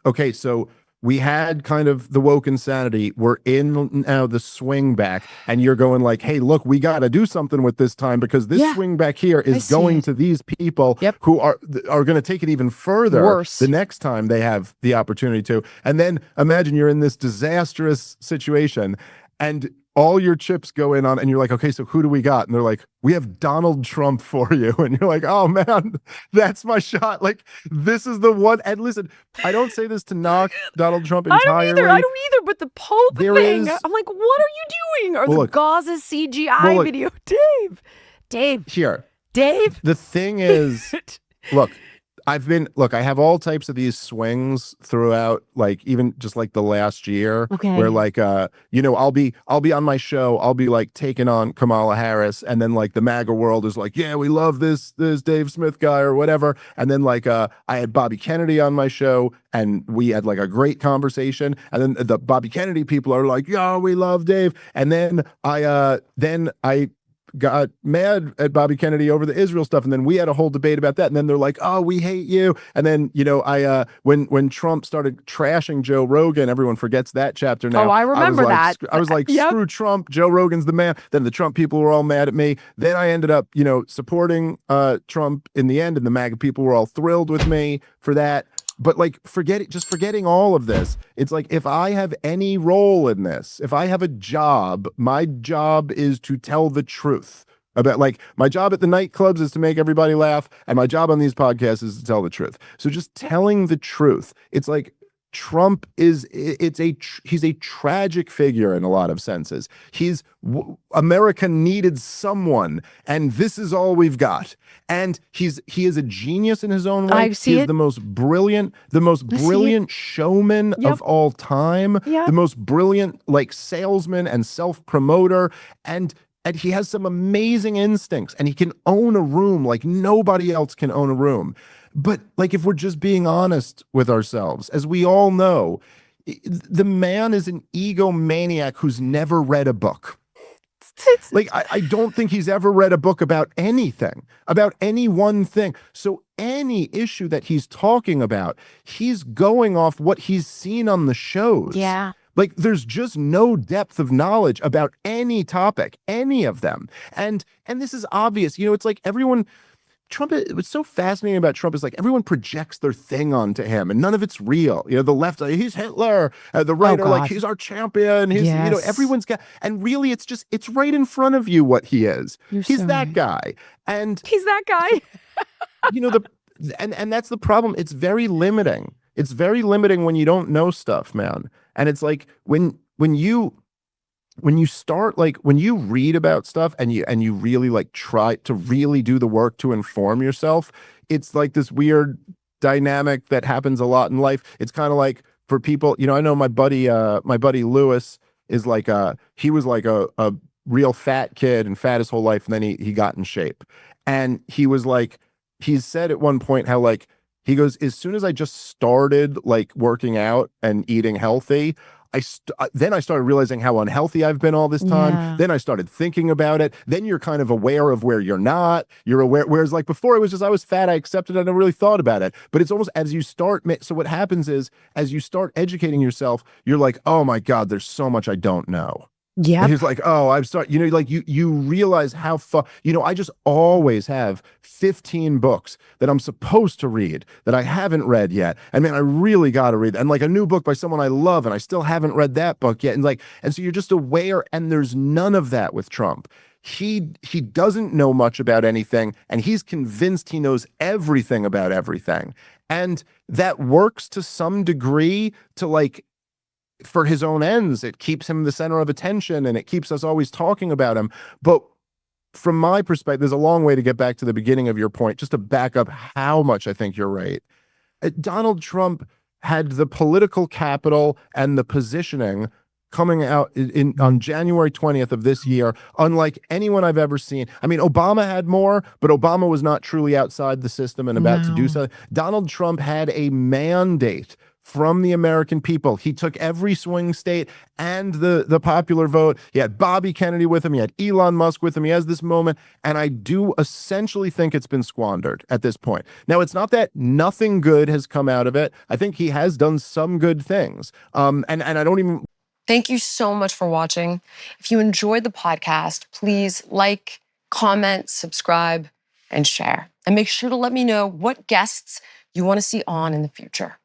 okay, so we had kind of the woke insanity. We're in now the swing back, and you're going like, hey, look, we got to do something with this time because this Yeah, swing back here I is see going it. to these people Yep. who are going to take it even further the Worse. next time they have the opportunity to. And then imagine you're in this disastrous situation, and all your chips go in on, and you're like, okay, so who do we got? And they're like, we have Donald Trump for you. And you're like, oh man, that's my shot. Like, this is the one. And listen, I don't say this to knock Donald Trump I don't entirely. either. But the Pope There thing, is- I'm like, what are you doing? Or Well, the look. Gaza CGI Well, look. video. Dave. Here, Dave. the thing is, look, I have all types of these swings throughout, like even just like the last year, Okay. where like I'll be on my show, I'll be like taking on Kamala Harris, and then like the MAGA world is like, yeah, we love this Dave Smith guy or whatever, and then like I had Bobby Kennedy on my show, and we had like a great conversation, and then the Bobby Kennedy people are like, yo, we love Dave, and then I got mad at Bobby Kennedy over the Israel stuff, and then we had a whole debate about that, and then they're like, oh, we hate you, and then I when Trump started trashing Joe Rogan, everyone forgets that chapter now. Oh, I remember that. I was like, Yep. screw Trump, Joe Rogan's the man. Then the Trump people were all mad at me. Then I ended up supporting Trump in the end, and the MAGA people were all thrilled with me for that. But like forgetting all of this, it's like if I have any role in this, if I have a job, my job is to tell the truth about, like, my job at the nightclubs is to make everybody laugh, and my job on these podcasts is to tell the truth. So just telling the truth, it's like Trump he's a tragic figure in a lot of senses. America needed someone, and this is all we've got. And he is a genius in his own way. I see he is it. the most brilliant showman Yep. of all time. Yep. The most brilliant like salesman and self-promoter, and he has some amazing instincts, and he can own a room like nobody else can own a room. But like, if we're just being honest with ourselves, as we all know, the man is an egomaniac who's never read a book. Like, I don't think he's ever read a book about anything, about any one thing. So any issue that he's talking about, he's going off what he's seen on the shows. Yeah. Like, there's just no depth of knowledge about any topic, any of them. And this is obvious. It's like what's so fascinating about Trump is like everyone projects their thing onto him, and none of it's real. The left, he's Hitler. The right are like, he's our champion. He's, Yes. everyone's got, and really it's right in front of you what he is. He's so that right. guy. And He's that guy. and that's the problem. It's very limiting. It's very limiting when you don't know stuff, man. And it's like when you start, like, when you read about stuff and you really like try to really do the work to inform yourself, it's like this weird dynamic that happens a lot in life. It's kind of like for people, I know my buddy Lewis is like he was like a real fat kid and fat his whole life, and then he got in shape. And he was like, he said at one point how, like, he goes, as soon as I just started like working out and eating healthy, then I started realizing how unhealthy I've been all this time. Yeah. Then I started thinking about it. Then you're kind of aware of where you're not. You're aware. Whereas like before, it was just, I was fat, I accepted it, I never really thought about it. But it's almost as you start. So what happens is, as you start educating yourself, you're like, oh my God, there's so much I don't know. Yeah. And he's like, oh, I've started, like you realize how far, I just always have 15 books that I'm supposed to read that I haven't read yet. And man, I really got to read. And like a new book by someone I love, and I still haven't read that book yet. And so you're just aware, and there's none of that with Trump. He doesn't know much about anything, and he's convinced he knows everything about everything. And that works to some degree to like, for his own ends. It keeps him the center of attention, and it keeps us always talking about him. But from my perspective, there's a long way to get back to the beginning of your point, just to back up how much I think you're right. Donald Trump had the political capital and the positioning coming out on January 20th of this year, unlike anyone I've ever seen. I mean, Obama had more, but Obama was not truly outside the system and about to do something. Donald Trump had a mandate from the American people. He took every swing state and the popular vote. He had Bobby Kennedy with him. He had Elon Musk with him. He has this moment. And I do essentially think it's been squandered at this point. Now, it's not that nothing good has come out of it. I think he has done some good things. And I don't even... Thank you so much for watching. If you enjoyed the podcast, please like, comment, subscribe, and share. And make sure to let me know what guests you want to see on in the future.